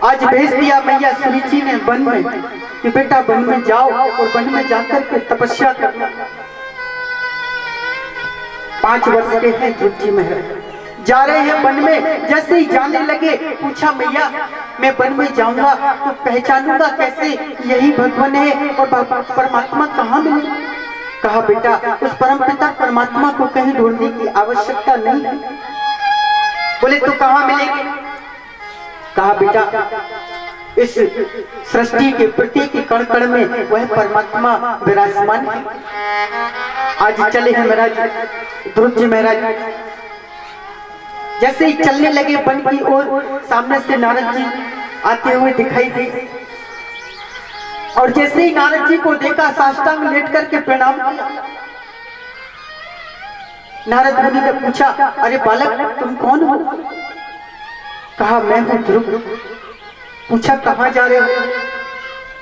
आज भेज दिया मैया सुरुचि ने वन में कि बेटा वन में जाओ और वन में जाकर के तपस्या करना। 5 वर्ष के हैं ध्रुव जी महाराज, जा रहे हैं वन में। जैसे ही जाने लगे पूछा मैया मैं वन में जाऊंगा तो पहचानूंगा कैसे यही भगवान है और परमात्मा कहाँ मिले? कहा बेटा उस परम पिता परमात्मा को कहीं ढूंढने की आवश्यकता नहीं है। बोले तो कहाँ मिलेंगे? कहा बेटा इस सृष्टि के प्रत्येक कण कण में वह परमात्मा विराजमान है। आज चले हैं महाराज ध्रुव जी महाराज। जैसे ही चलने लगे वन की ओर, सामने से नारद जी आते हुए दिखाई दिए और जैसे ही नारद जी को देखा साष्टांग लेट करके प्रणाम किया। नारद मुनि ने पूछा अरे बालक तुम कौन हो? कहा मैं हूं ध्रुव। पूछा कहाँ जा रहे हो?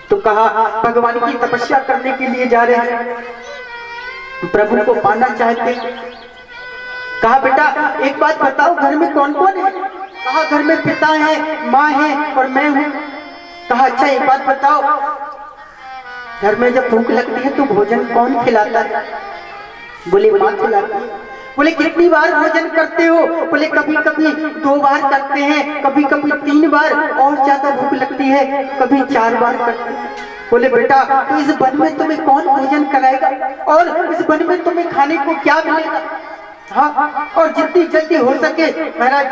तो कहा भगवान की तपस्या करने के लिए जा रहे हैं, प्रभु को पाना चाहते। कहा बेटा एक बात बताओ घर में कौन कौन है? कहा घर में पिता है, माँ है और मैं हूँ। कहा अच्छा एक बात बताओ, घर में जब भूख लगती है तो भोजन कौन खिलाता है? बोले माँ खिलाती है। बोले कितनी बार भोजन करते हो? बोले कभी कभी 2 बार करते हैं, कभी कभी 3 बार और ज्यादा भूख लगती है कभी 4 बार करते हैं। बोले बेटा तो इस वन में तुम्हें कौन भोजन कराएगा और इस वन में तुम्हें खाने को क्या मिलेगा? हाँ और जितनी जल्दी हो सके महाराज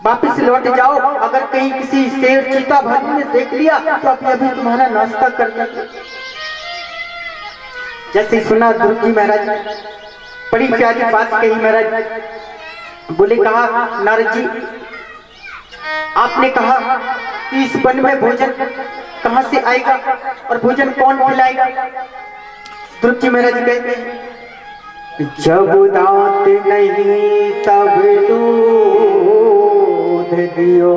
वापिस लौट जाओ। अगर कहीं किसी शेर चीता भालू ने देख लिया तो अभी अभी तुम्हारा नाश्ता कर देंगे। जैसे सुना ध्रुव जी महाराज बड़ी प्यारी बात कही महाराज। बोले कहा नारद जी आपने कहा कि इस वन में भोजन कहां से आएगा और भोजन कौन खिलाएगा? ध्रुव जी महाराज कहते हैं जब दांत नहीं तब दूध दियो,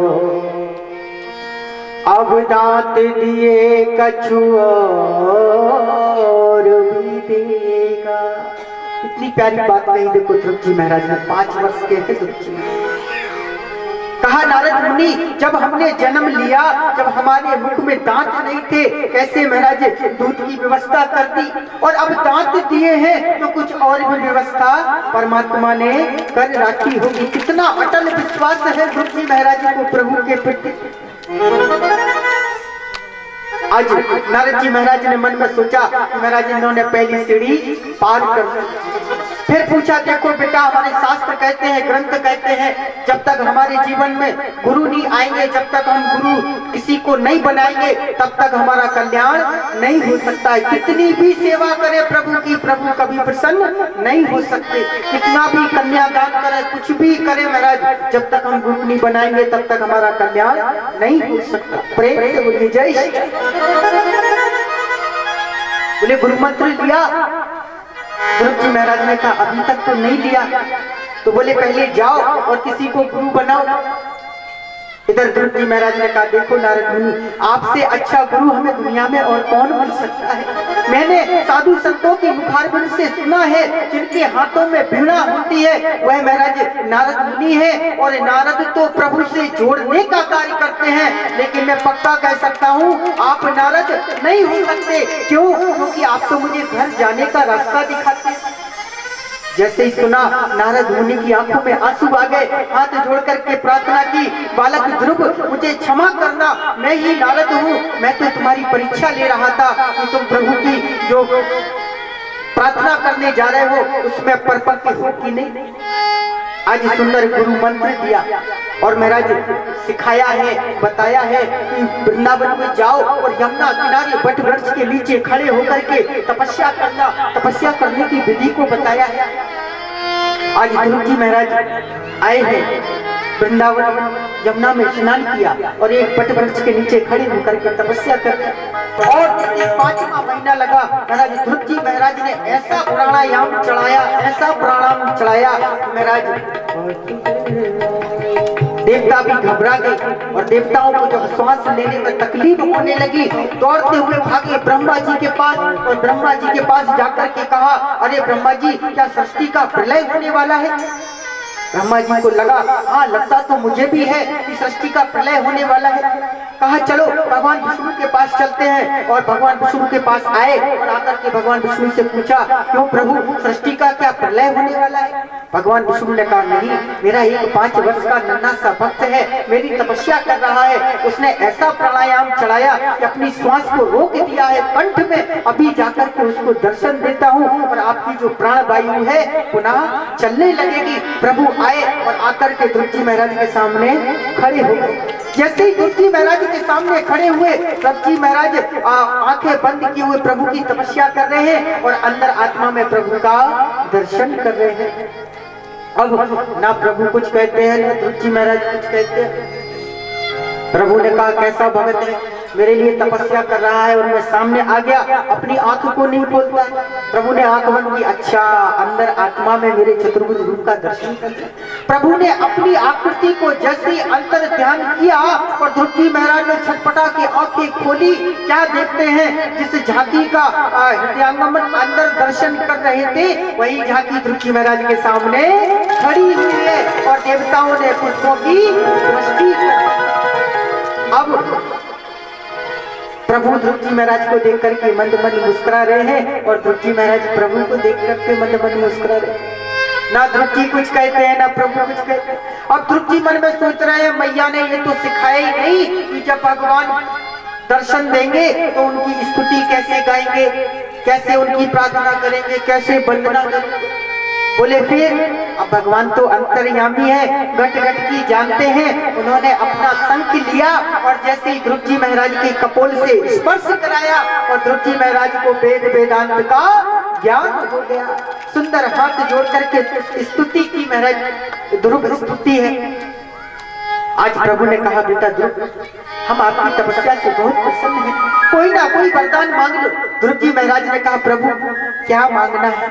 अब दांत दिए कछु और भी देगा। इतनी प्यारी बात कही देखो ध्रुव जी महाराज ने। 5 वर्ष के थे ध्रुव जी। कहा नारद मुनि जब हमने जन्म लिया, जब हमारे मुख में दांत नहीं थे, कैसे महाराज दूध की व्यवस्था कर दी और अब दांत दिए हैं तो कुछ और भी व्यवस्था परमात्मा ने कर रखी होगी। कितना अटल विश्वास है ध्रुव जी महाराज को प्रभु के प्रति। आज नारद जी महाराज ने मन में सोचा महाराज इन्होंने पहली सीढ़ी पार कर दी। फिर पूछा देखो बेटा हमारे शास्त्र कहते हैं, ग्रंथ कहते हैं जब तक हमारे जीवन में गुरु नहीं आएंगे, जब तक हम गुरु किसी को नहीं बनाएंगे तब तक हमारा कल्याण नहीं हो सकता है। कितनी भी सेवा करे प्रभु की, प्रभु कभी प्रसन्न नहीं हो सकते। कितना भी कन्यादान करे, कुछ भी करे महाराज, जब तक हम गुरु नहीं बनाएंगे तब तक हमारा कल्याण नहीं हो सकता। प्रेम से बोलिए जय श्री। बोले गुरु मंत्र लिया? ध्रुव जी महाराज ने कहा अभी तक तो नहीं लिया। तो बोले पहले जाओ और किसी को गुरु बनाओ। इधर ध्रुव जी महाराज ने कहा देखो नारद मुनि आपसे अच्छा गुरु हमें दुनिया में और कौन बन सकता है? मैंने साधु संतों की मुखारबिंद से सुना है जिनके हाथों में वीणा होती है वह महाराज नारद मुनि है और नारद तो प्रभु से जोड़ने का कार्य करते हैं। लेकिन मैं पक्का कह सकता हूँ आप नारद नहीं हो सकते। क्यों? क्योंकि आप तो मुझे घर जाने का रास्ता दिखाते हैं। जैसे ही सुना नारद मुनि की आंखों में आंसू आ गए, हाथ जोड़ करके प्रार्थना की बालक ध्रुव मुझे क्षमा करना, मैं ही नारद हूँ, मैं तो तुम्हारी परीक्षा ले रहा था कि तुम प्रभु की जो प्रार्थना करने जा रहे हो उसमें परपक्व हो कि नहीं। आज सुंदर गुरु मंत्र दिया और महाराज सिखाया है, बताया है कि वृंदावन में जाओ और यमुना किनारे वट वृक्ष के नीचे खड़े होकर के तपस्या करना, तपस्या करने की विधि को बताया है। आज ध्रुव जी महाराज आए हैं वृंदावन, यमुना में स्नान किया और एक वट वृक्ष के नीचे खड़े होकर के तपस्या कर और 5वां महीना लगा। महाराज ध्रुव जी महाराज ने ऐसा प्राणायाम चढ़ाया, ऐसा प्राणायाम चढ़ाया महाराज देवता भी घबरा गए और देवताओं को जब श्वास लेने में तकलीफ होने लगी दौड़ते हुए भागे ब्रह्मा जी के पास और ब्रह्मा जी के पास जाकर के कहा अरे ब्रह्मा जी क्या सृष्टि का प्रलय होने वाला है? ब्रह्मा जी को लगा हाँ लगता तो मुझे भी है कि सृष्टि का प्रलय होने वाला है। कहा चलो भगवान विष्णु के पास चलते हैं। और भगवान विष्णु के पास आए और आकर के भगवान विष्णु से पूछा क्यों प्रभु सृष्टि का क्या प्रलय होने वाला है। भगवान विष्णु ने कहा नहीं, मेरा एक 5 वर्ष का नन्हा सा भक्त है, मेरी तपस्या कर रहा है, उसने ऐसा प्राणायाम चढ़ाया कि अपनी श्वास को रोक दिया है कंठ में, अभी जाकर के उसको दर्शन देता हूँ और आपकी जो प्राण वायु है पुनः चलने लगेगी। प्रभु आए और आकर के ध्रुव जी महाराज के सामने खड़े हो गए। जैसे ही ध्रुव जी महाराज के सामने खड़े हुए, ध्रुव जी महाराज आंखें बंद किए हुए प्रभु की तपस्या कर रहे हैं और अंदर आत्मा में प्रभु का दर्शन कर रहे हैं। अब ना प्रभु कुछ कहते हैं ना ध्रुव जी महाराज कुछ कहते हैं। प्रभु ने कहा कैसा भगत है, मेरे लिए तपस्या कर रहा है और मैं सामने आ गया, अपनी आंख को नहीं खोलता। प्रभु ने आंख बंद की, अच्छा अंदर आत्मा में मेरे चतुर्भुज रूप का दर्शन कर लिया। प्रभु ने अपनी आकृति को जैसे अंतर ध्यान किया और ध्रुव जी महाराज ने छटपटा के आंखें खोली। क्या देखते हैं, जिस झांकी का हृदयांगम अंदर दर्शन कर रहे थे वही झांकी ध्रुव जी महाराज के सामने खड़ी हुई है और देवताओं ने पुष्पों की वृष्टि कर। अब प्रभु ध्रुव जी महाराज को देख करके मंद मंद मुस्कुरा रहे हैं और ध्रुव जी महाराज प्रभु को देख करके मंद मंद मुस्कुरा रहे हैं। ना ध्रुव जी कुछ कहते हैं ना प्रभु कुछ कहते हैं। अब ध्रुव जी मन में सोच रहे हैं मैया ने ये तो सिखाया ही नहीं कि जब भगवान दर्शन देंगे तो उनकी स्तुति कैसे गाएंगे, कैसे उनकी प्रार्थना करेंगे, कैसे वंदना करेंगे। बोले फिर अब भगवान तो अंतर्यामी है, घट घट की जानते हैं। उन्होंने अपना शंख लिया और जैसे ही ध्रुव जी महाराज के कपोल से स्पर्श कराया और ध्रुव जी महाराज को वेद वेदांत का ज्ञान हो गया। सुंदर हाथ जोड़ करके स्तुति की महाराज, ध्रुव स्तुति है। आज प्रभु ने कहा बेटा ध्रुव हम आपकी तपस्या से बहुत प्रसन्न हैं, कोई ना कोई वरदान मांग लो। ध्रुव जी महाराज ने कहा प्रभु क्या मांगना है,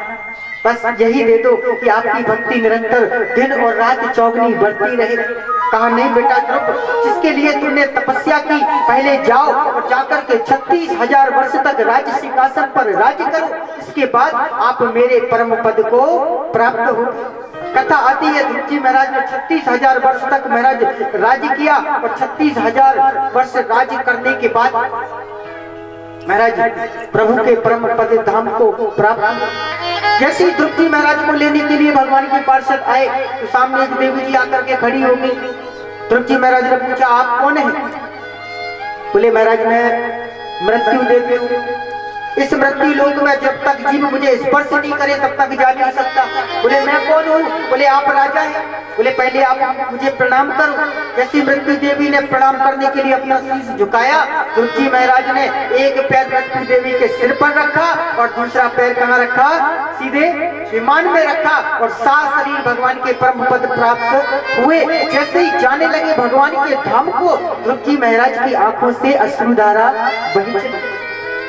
बस यही दे दो कि आपकी भक्ति निरंतर दिन और रात चौगनी बढ़ती रहे। कहा नहीं बेटा ध्रुव, जिसके लिए तूने तपस्या की पहले जाओ और जाकर के 36,000 वर्ष तक राज सिंहासन पर राज्य करो, इसके बाद आप मेरे परम पद को प्राप्त हो। कथा आती है ध्रुव जी महाराज ने 36,000 वर्ष तक महाराज राज्य किया और 36,000 वर्ष राज्य करने के बाद महाराज प्रभु के परम पद धाम को प्राप्त। जैसे ही ध्रुव जी महाराज को लेने के लिए भगवान के पार्षद आए तो सामने एक देवी जी आकर के खड़ी हो गई। ध्रुव जी महाराज ने पूछा आप कौन है। बोले महाराज मैं मृत्यु देवी हूँ, इस मृत्यु लोक में जब तक जीव मुझे स्पर्श नहीं करे तब तक जा नहीं सकता। बोले मैं कौन हूँ। बोले आप राजा हैं। बोले पहले आप मुझे प्रणाम करो। जैसी मृत्यु देवी ने प्रणाम करने के लिए अपना शीश झुकाया, ध्रुव जी महाराज ने एक पैर मृत्यु देवी के सिर पर रखा और दूसरा पैर कहाँ रखा, सीधे विमान में रखा और सारा शरीर भगवान के परम पद प्राप्त हुए। जैसे ही जाने लगे भगवान के धाम को, ध्रुव जी महाराज की आंखों से अश्रुधारा बही चली।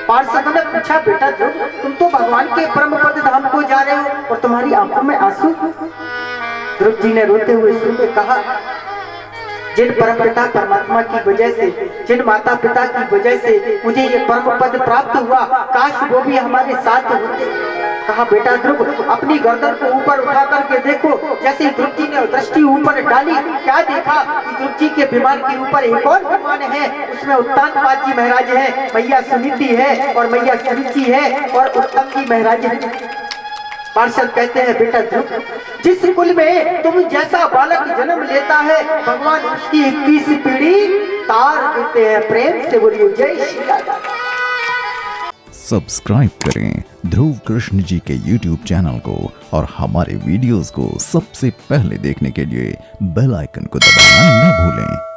पार्षद ने पूछा बेटा ध्रुव तुम तो भगवान के परम पद धाम को जा रहे हो और तुम्हारी आंखों में आंसू। ध्रुव जी ने रोते हुए सुर में कहा जिन परम पिता परमात्मा की वजह से, जिन माता पिता की वजह से मुझे ये परम पद प्राप्त हुआ, काश वो भी हमारे साथ होते। कहा बेटा ध्रुव अपनी गर्दन को ऊपर उठा करके देखो। जैसे ध्रुव जी ने दृष्टि ऊपर डाली, क्या देखा कि ध्रुव जी के विमान के ऊपर एक और विमान है, उसमें उत्तानपाद जी महाराज है, मैया सुनीति है और मैया सुरुचि है और उत्तम जी महाराज है। पार्षद कहते हैं बेटा ध्रुव जिस कुल में तुम जैसा बालक जन्म लेता है भगवान उसकी 21 पीढ़ी तार देते हैं। प्रेम से बोलिए जय श्री राधा। सब्सक्राइब करें ध्रुव कृष्ण जी के YouTube चैनल को और हमारे वीडियोस को सबसे पहले देखने के लिए बेल आइकन को दबाना न भूलें।